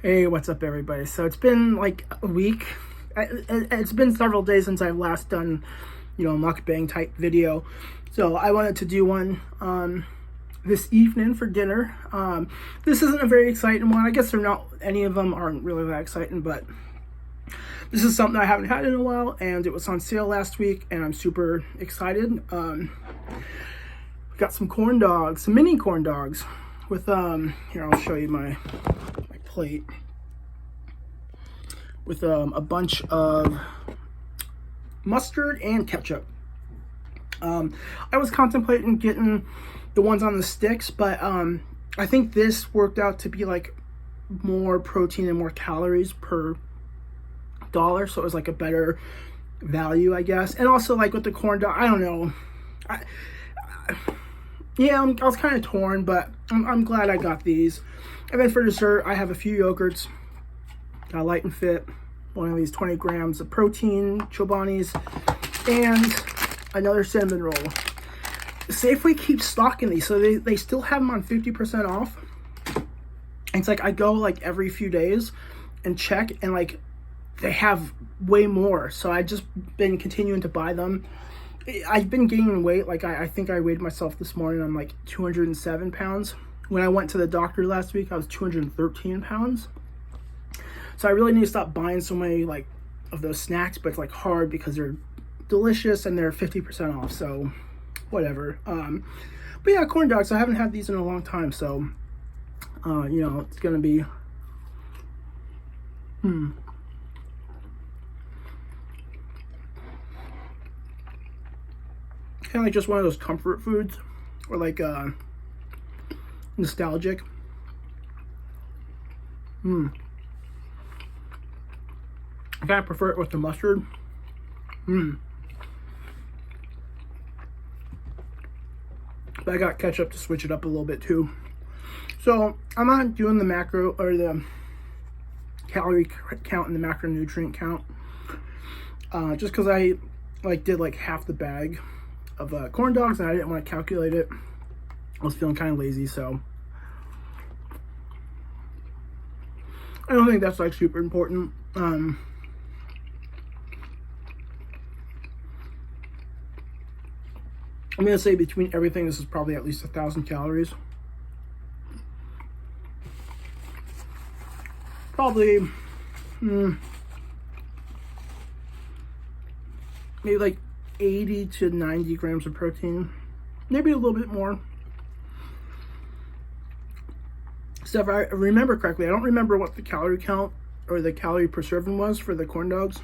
Hey, what's up, everybody? So it's been like a week. It's been several days since I've last done, mukbang type video. So I wanted to do one this evening for dinner. This isn't a very exciting one. I guess they're not. Any of them aren't really that exciting, but this is something I haven't had in a while, and it was on sale last week, and I'm super excited. We got some corn dogs, some mini corn dogs, with here, I'll show you my plate, with a bunch of mustard and ketchup. I was contemplating getting the ones on the sticks, but I think this worked out to be like more protein and more calories per dollar, so it was like a better value, I guess. And also, like, with the corn dog, I don't know, I was kind of torn, but I'm glad I got these. And then for dessert, I have a few yogurts, Light and Fit, one of these 20 grams of protein, Chobani's, and another cinnamon roll. Safeway keeps stocking these, so they still have them on 50% off. And it's like I go like every few days and check, and like they have way more. So I just been continuing to buy them. I've been gaining weight. Like I think I weighed myself this morning. I'm like 207 pounds. When I went to the doctor last week, I was 213 pounds. So I really need to stop buying so many like of those snacks, but it's like hard because they're delicious and they're 50% off. So whatever. But yeah, corn dogs. I haven't had these in a long time, so it's gonna be kind of like just one of those comfort foods, or like nostalgic. I kind of prefer it with the mustard. But I got ketchup to switch it up a little bit too. So I'm not doing the macro or the calorie count and the macronutrient count, just because I did like half the bag of corn dogs and I didn't want to calculate it. I was feeling kind of lazy, so I don't think that's like super important. I'm gonna say between everything, this is probably at least 1,000 calories. Probably maybe like 80 to 90 grams of protein, maybe a little bit more. So if I remember correctly, I don't remember what the calorie count or the calorie per serving was for the corn dogs,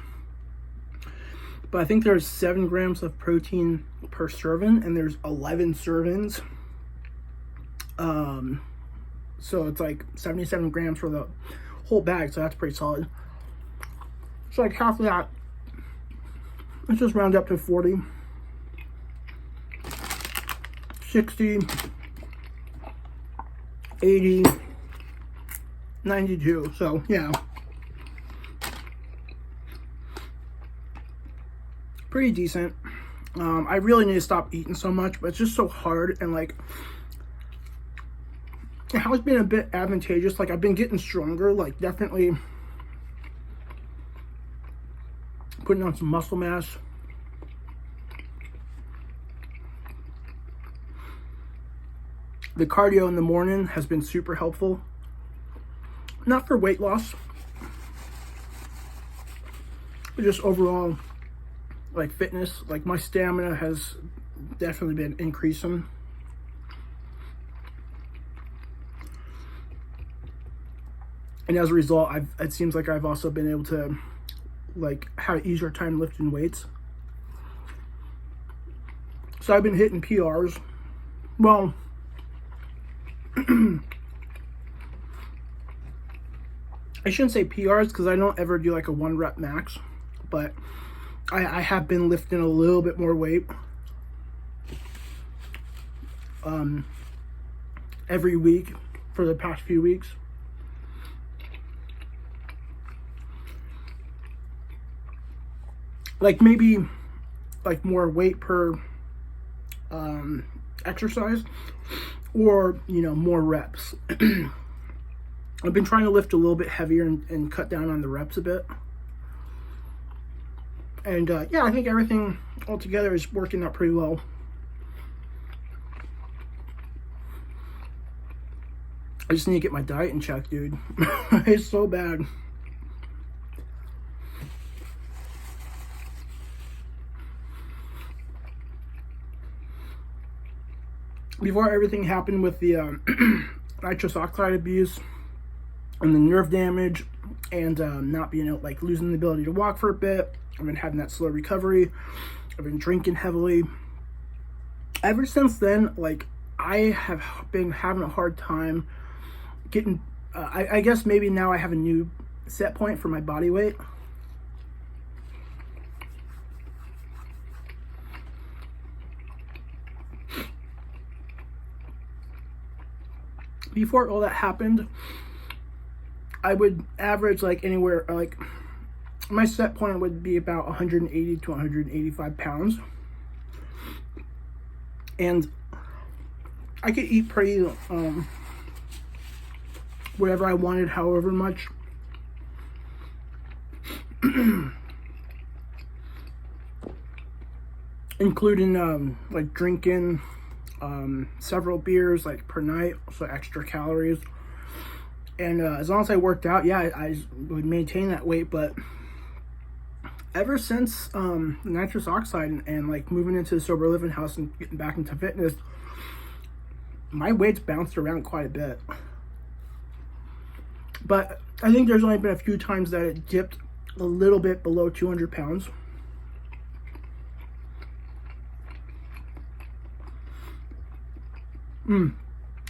but I think there's 7 grams of protein per serving, and there's 11 servings. So it's like 77 grams for the whole bag, so that's pretty solid. So like half of that, let's just round up to 40, 60, 80, 92. So yeah, pretty decent. I really need to stop eating so much, but it's just so hard, and like it has been a bit advantageous. Like I've been getting stronger, like definitely putting on some muscle mass. The cardio in the morning has been super helpful. Not for weight loss, but just overall like fitness. Like my stamina has definitely been increasing. And as a result, it seems like I've also been able to like have an easier time lifting weights. So I've been hitting PRs. Well, I shouldn't say PRs because I don't ever do like a 1 rep max, but I have been lifting a little bit more weight every week for the past few weeks. Like maybe like more weight per exercise, or more reps. I've been trying to lift a little bit heavier and cut down on the reps a bit. And yeah, I think everything altogether is working out pretty well. I just need to get my diet in check, dude. It's so bad. Before everything happened with the nitrous oxide abuse and the nerve damage and not being able, like, losing the ability to walk for a bit, I've been having that slow recovery. I've been drinking heavily. Ever since then, like, I have been having a hard time getting, I guess maybe now I have a new set point for my body weight. Before all that happened, I would average like anywhere, like my set point would be about 180 to 185 pounds. And I could eat pretty, whatever I wanted, however much. Including, like drinking, several beers like per night, so extra calories. And as long as I worked out, yeah, I would maintain that weight. But ever since nitrous oxide and like moving into the sober living house and getting back into fitness, my weight's bounced around quite a bit. But I think there's only been a few times that it dipped a little bit below 200 pounds.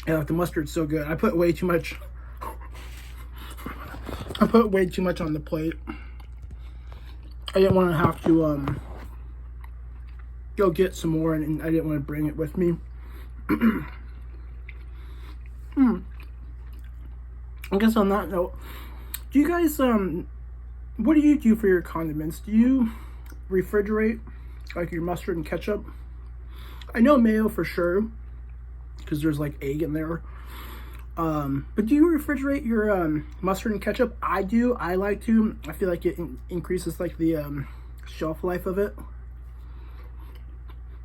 Yeah, the mustard's so good. I put way too much. I put way too much on the plate. I didn't want to have to go get some more, and I didn't want to bring it with me. I guess on that note, do you guys what do you do for your condiments? Do you refrigerate like your mustard and ketchup? I know mayo for sure, because there's like egg in there. But do you refrigerate your mustard and ketchup? I do. I like to. I feel like it increases like the shelf life of it.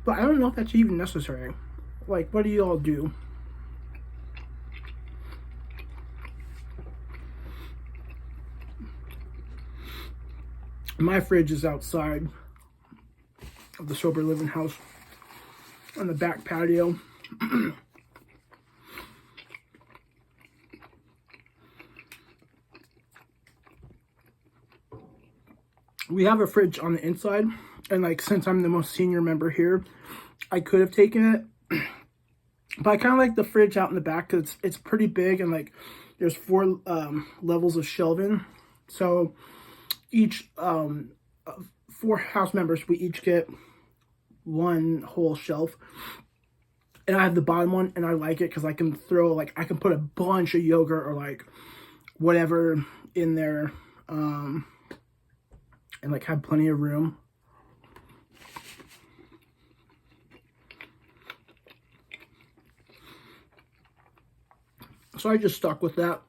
But I don't know if that's even necessary. Like, what do you all do? My fridge is outside of the sober living house on the back patio. We have a fridge on the inside, and like since I'm the most senior member here, I could have taken it, but I kind of like the fridge out in the back because it's pretty big, and like there's 4 levels of shelving. So each 4 house members, we each get one whole shelf, and I have the bottom one, and I like it because I can throw, like, I can put a bunch of yogurt or like whatever in there, and like have plenty of room. So I just stuck with that.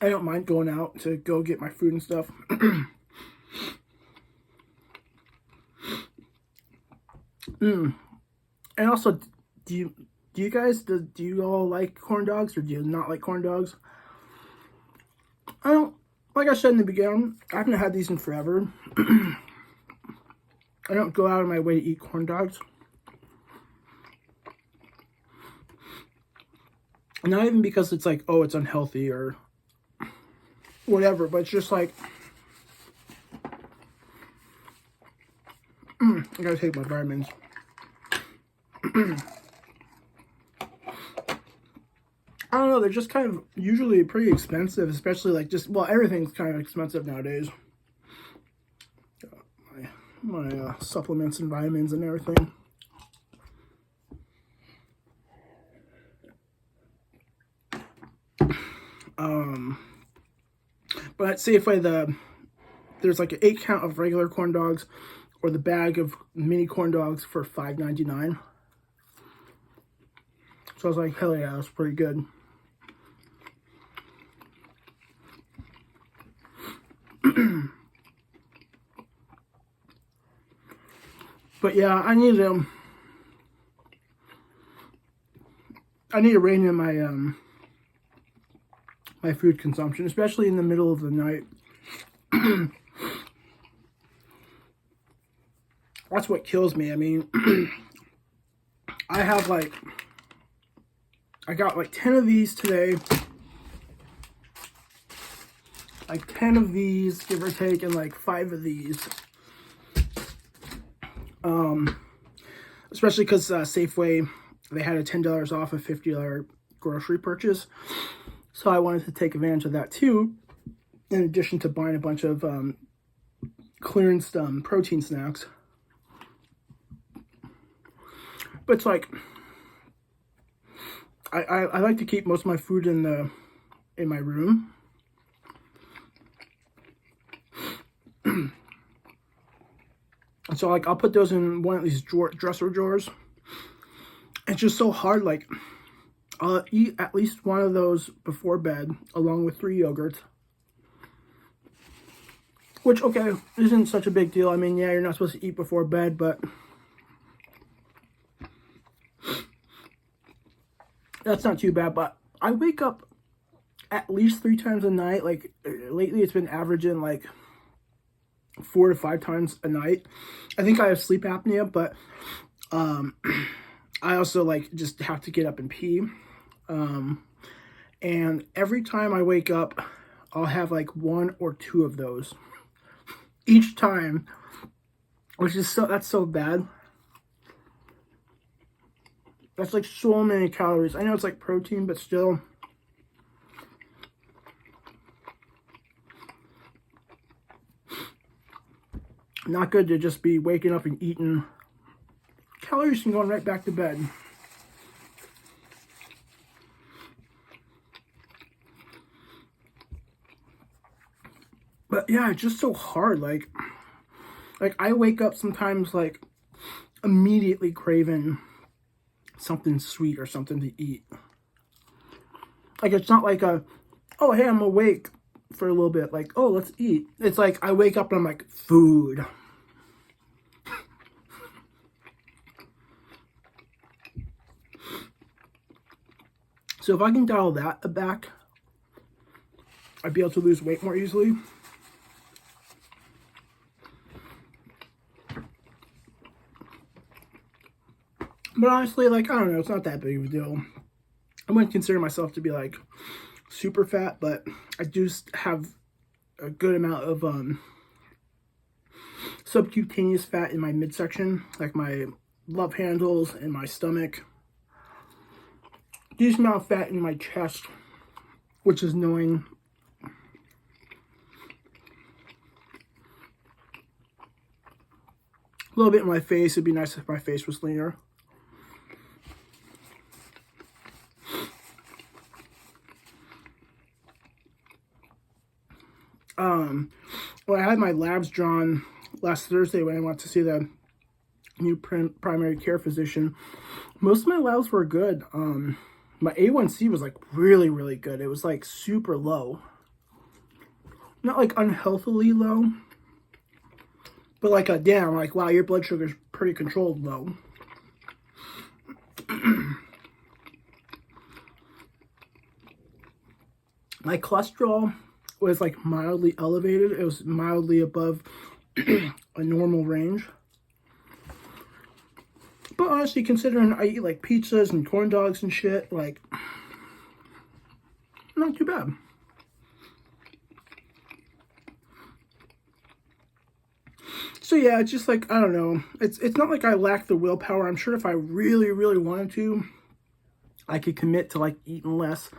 I don't mind going out to go get my food and stuff. And also, do you all like corn dogs, or do you not like corn dogs? I don't, like I said in the beginning, I haven't had these in forever. I don't go out of my way to eat corn dogs. Not even because it's like, oh, it's unhealthy or whatever, but it's just like, I gotta take my vitamins. I don't know, they're just kind of usually pretty expensive, especially like just, well, everything's kind of expensive nowadays. My supplements and vitamins and everything. But at Safeway, there's like an 8 count of regular corn dogs, or the bag of mini corn dogs for $5.99. So I was like, hell yeah, that's pretty good. But yeah, I need to rein in my my food consumption, especially in the middle of the night. That's what kills me. I mean, I got like 10 of these today. Like 10 of these, give or take, and like 5 of these. Especially because Safeway, they had a $10 off a $50 grocery purchase. So I wanted to take advantage of that too, in addition to buying a bunch of clearance protein snacks. But it's like, I like to keep most of my food in my room. And so like I'll put those in one of these dresser drawers. It's just so hard. Like I'll eat at least one of those before bed, along with 3 yogurts. Which, okay, isn't such a big deal. I mean, yeah, you're not supposed to eat before bed, but that's not too bad. But I wake up at least 3 times a night. Like lately, it's been averaging like 4 to 5 times a night. I think I have sleep apnea, but I also like just have to get up and pee. And every time I wake up, I'll have like 1 or 2 of those each time, which is that's so bad. That's like so many calories. I know it's like protein, but still. Not good to just be waking up and eating calories and going right back to bed. But yeah, it's just so hard. Like I wake up sometimes like immediately craving something sweet or something to eat. Like it's not like oh hey, I'm awake for a little bit, like, oh, let's eat. It's like I wake up and I'm like, food. So if I can dial that back, I'd be able to lose weight more easily. But honestly, like, I don't know, it's not that big of a deal. I wouldn't consider myself to be like super fat, but I do have a good amount of subcutaneous fat in my midsection, like my love handles and my stomach. Decent amount of fat in my chest, which is annoying. A little bit in my face. It'd be nice if my face was leaner. When I had my labs drawn last Thursday when I went to see the new primary care physician, most of my labs were good. My A1C was like really, really good. It was like super low. Not like unhealthily low, but like a damn, like, wow, your blood sugar's pretty controlled low. My cholesterol was like mildly elevated. It was mildly above a normal range. But honestly, considering I eat like pizzas and corn dogs and shit, like, not too bad. So yeah, it's just like, I don't know. It's not like I lack the willpower. I'm sure if I really, really wanted to, I could commit to like eating less.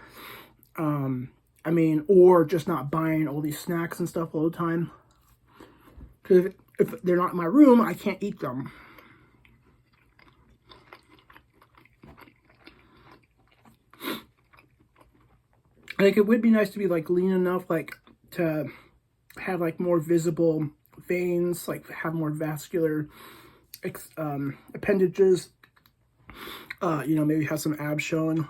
I mean, or just not buying all these snacks and stuff all the time. Because if they're not in my room, I can't eat them. Like, it would be nice to be like lean enough, like to have like more visible veins, like have more vascular appendages. You know, maybe have some abs showing.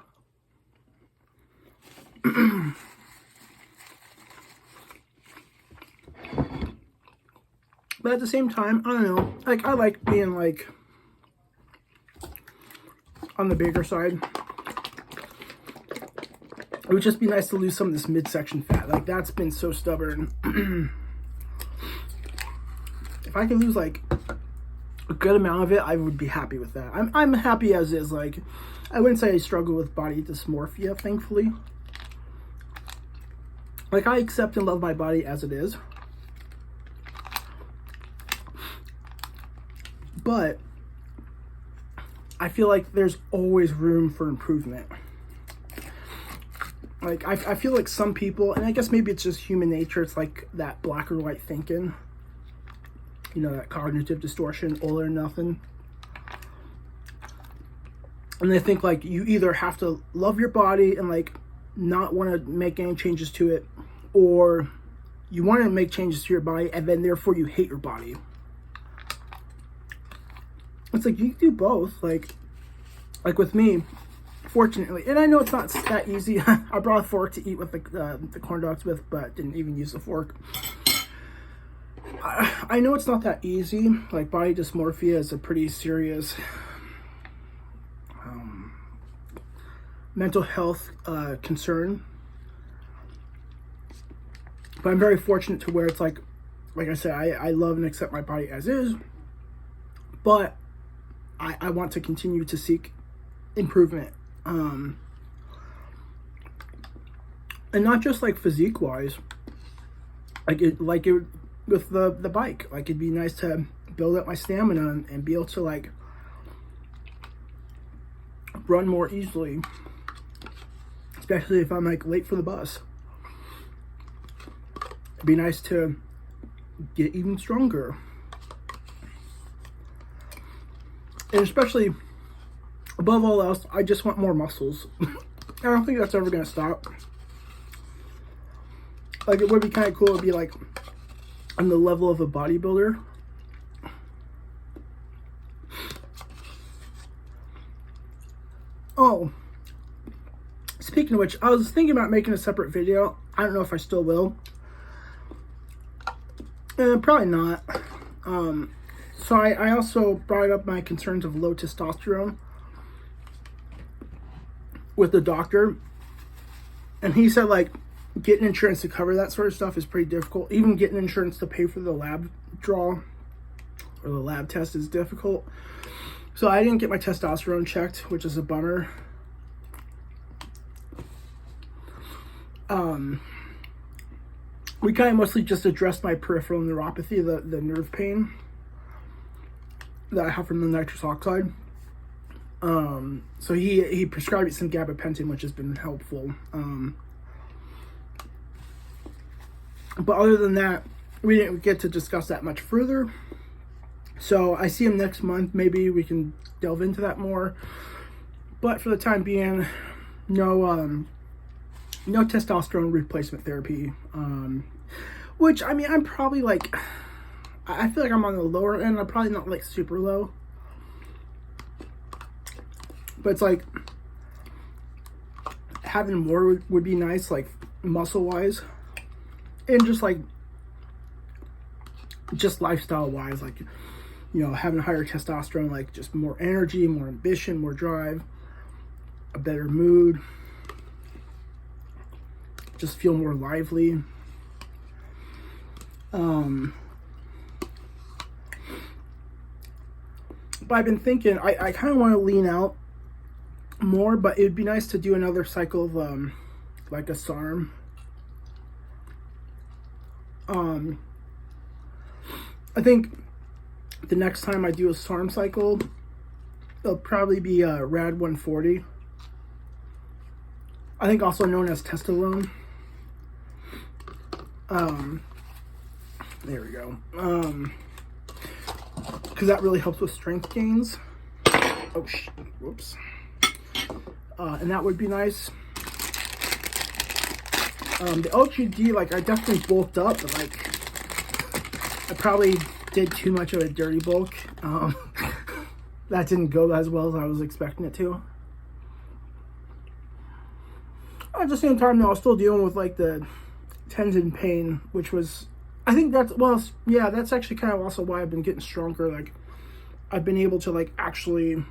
But at the same time, I don't know. Like, I like being, like, on the bigger side. It would just be nice to lose some of this midsection fat. Like, that's been so stubborn. If I could lose, like, a good amount of it, I would be happy with that. I'm happy as is. Like, I wouldn't say I struggle with body dysmorphia, thankfully. Like, I accept and love my body as it is. But I feel like there's always room for improvement. Like, I feel like some people, and I guess maybe it's just human nature, it's like that black or white thinking. You know, that cognitive distortion, all or nothing. And they think, like, you either have to love your body and, like, not want to make any changes to it, or you want to make changes to your body and then therefore you hate your body. It's like, you can do both. Like with me, fortunately, and I know it's not that easy. I brought a fork to eat with the corn dogs with, but didn't even use the fork. I know it's not that easy. Like, body dysmorphia is a pretty serious mental health concern. But I'm very fortunate to where it's like I said, I love and accept my body as is, but I want to continue to seek improvement. And not just like physique wise, like it with the bike. Like, it'd be nice to build up my stamina and be able to, like, run more easily, especially if I'm, like, late for the bus. It'd be nice to get even stronger. And especially, above all else, I just want more muscles. I don't think that's ever going to stop. Like, it would be kind of cool to be, like, on the level of a bodybuilder. Oh, speaking of which, I was thinking about making a separate video. I don't know if I still will. Probably not. So I also brought up my concerns of low testosterone with the doctor. And he said, like, getting insurance to cover that sort of stuff is pretty difficult. Even getting insurance to pay for the lab draw or the lab test is difficult. So I didn't get my testosterone checked, which is a bummer. We kind of mostly just addressed my peripheral neuropathy, the nerve pain that I have from the nitrous oxide. So he prescribed me some gabapentin, which has been helpful. But other than that, we didn't get to discuss that much further. So I see him next month. Maybe we can delve into that more. But for the time being, no testosterone replacement therapy. Which, I mean, I'm probably like, I feel like I'm on the lower end. I'm probably not like super low. But it's like, having more would be nice, like muscle wise. And just like, just lifestyle wise, like, you know, having higher testosterone, like just more energy, more ambition, more drive, a better mood, just feel more lively. But I've been thinking, I kind of want to lean out more, but it would be nice to do another cycle of like a SARM. I think the next time I do a SARM cycle, it'll probably be a RAD 140. I think also known as Testosterone. There we go. Because that really helps with strength gains. Oh, whoops. And that would be nice. The OGD, like, I definitely bulked up, but, like, I probably did too much of a dirty bulk. that didn't go as well as I was expecting it to. At the same time, though, I was still dealing with like the tendon pain, which was, I think that's, well, yeah, that's actually kind of also why I've been getting stronger. Like, I've been able to like actually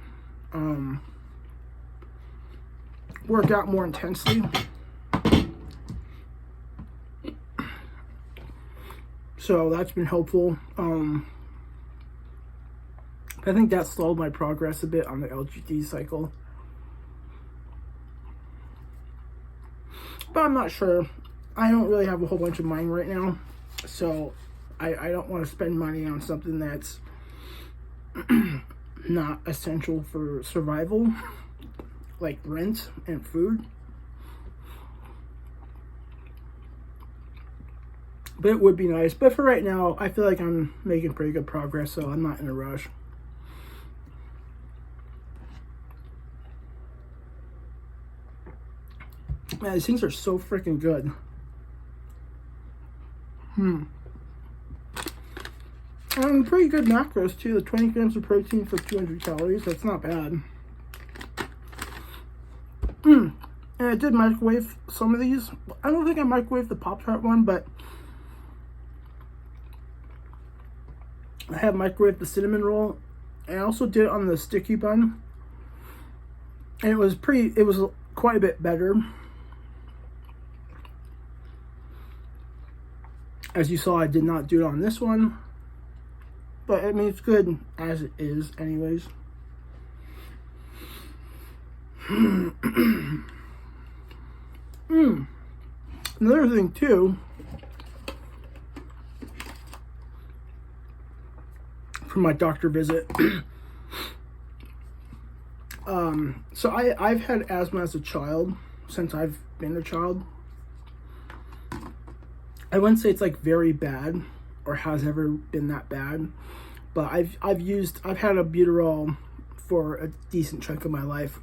work out more intensely. So that's been helpful. I think that slowed my progress a bit on the LGD cycle. But I'm not sure. I don't really have a whole bunch of money right now. So I don't want to spend money on something that's not essential for survival, like rent and food. But it would be nice. But for right now, I feel like I'm making pretty good progress, so I'm not in a rush. Man, these things are so freaking good. And pretty good macros too. The 20 grams of protein for 200 calories. That's not bad. And I did microwave some of these. I don't think I microwaved the Pop-Tart one, but I have microwaved the cinnamon roll. And I also did it on the sticky bun. And it was quite a bit better. As you saw, I did not do it on this one. But I mean, it's good as it is anyways. Another thing too, from my doctor visit. So I've had asthma as a child, since I've been a child. I wouldn't say it's like very bad or has ever been that bad, but I've had albuterol for a decent chunk of my life.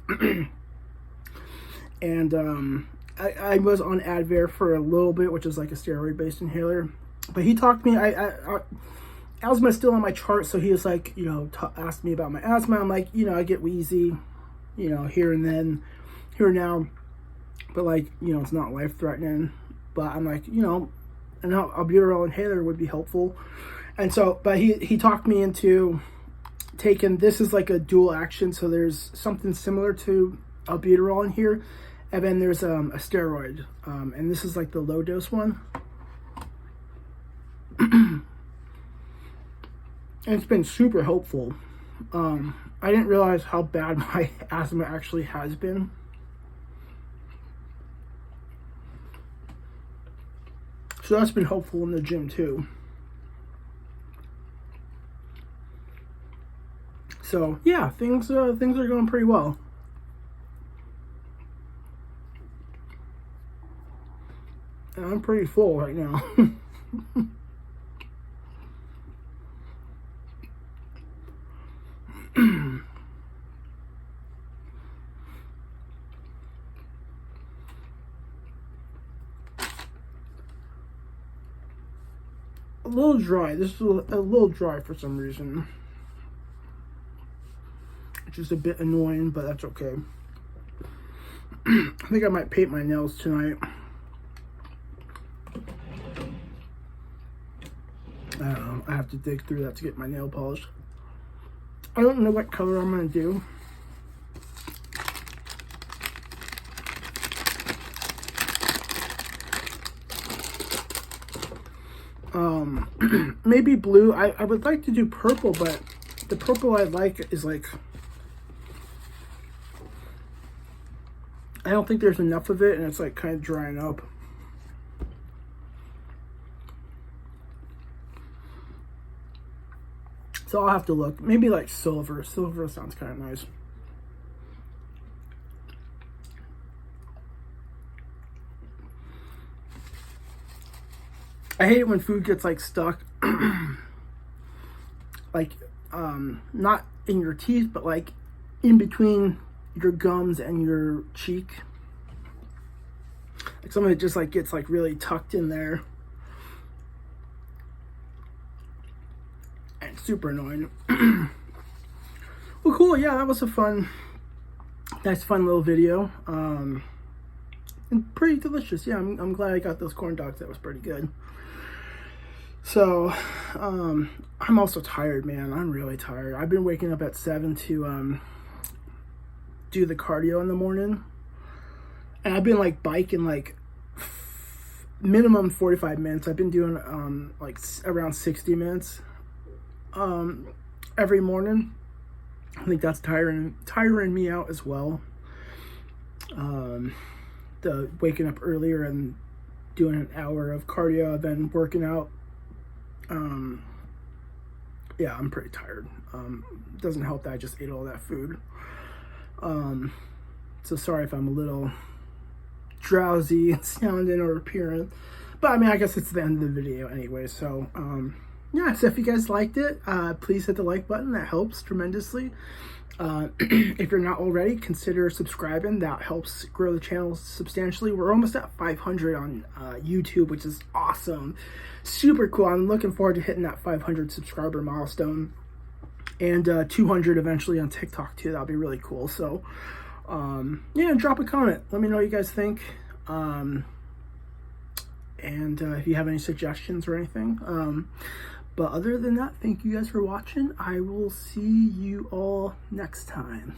And I was on Advair for a little bit, which is like a steroid-based inhaler. But he talked to me. Asthma is still on my chart, so he was like, asked me about my asthma. I'm like, I get wheezy, here and then, here and now, but like, it's not life-threatening. But I'm like, an albuterol inhaler would be helpful. And so, but he talked me into taking, this is like a dual action, so there's something similar to albuterol in here, and then there's a steroid, and this is like the low dose one. And it's been super helpful. I didn't realize how bad my asthma actually has been. So that's been helpful in the gym too. So yeah, things are going pretty well. And I'm pretty full right now. A little dry. This is a little dry for some reason. Which is a bit annoying, but that's okay. I think I might paint my nails tonight. I don't know. I have to dig through that to get my nail polished. I don't know what color I'm going to do. Maybe blue. I would like to do purple, but the purple I like is like, I don't think there's enough of it, and it's like kind of drying up. So I'll have to look. Maybe like silver. Silver sounds kind of nice. I hate it when food gets like stuck, like not in your teeth, but like in between your gums and your cheek. Like some of it just like gets like really tucked in there. And it's super annoying. Well, cool. Yeah, that was a nice fun little video. And pretty delicious. Yeah, I'm glad I got those corn dogs. That was pretty good. So, I'm also tired, man. I'm really tired. I've been waking up at 7 to do the cardio in the morning, and I've been like biking like minimum 45 minutes. I've been doing like around 60 minutes every morning. I think that's tiring me out as well. The waking up earlier and doing an hour of cardio, then working out. Yeah, I'm pretty tired. Doesn't help that I just ate all that food. So sorry if I'm a little drowsy sounding or appearing, but I mean, I guess it's the end of the video anyway. So yeah, so if you guys liked it, please hit the like button. That helps tremendously. If you're not already, consider subscribing. That helps grow the channel substantially. We're almost at 500 on YouTube, which is awesome. Super cool. I'm looking forward to hitting that 500 subscriber milestone, and 200 eventually on TikTok too. That'll be really cool. So yeah, drop a comment. Let me know what you guys think. And if you have any suggestions or anything. But other than that, thank you guys for watching. I will see you all next time.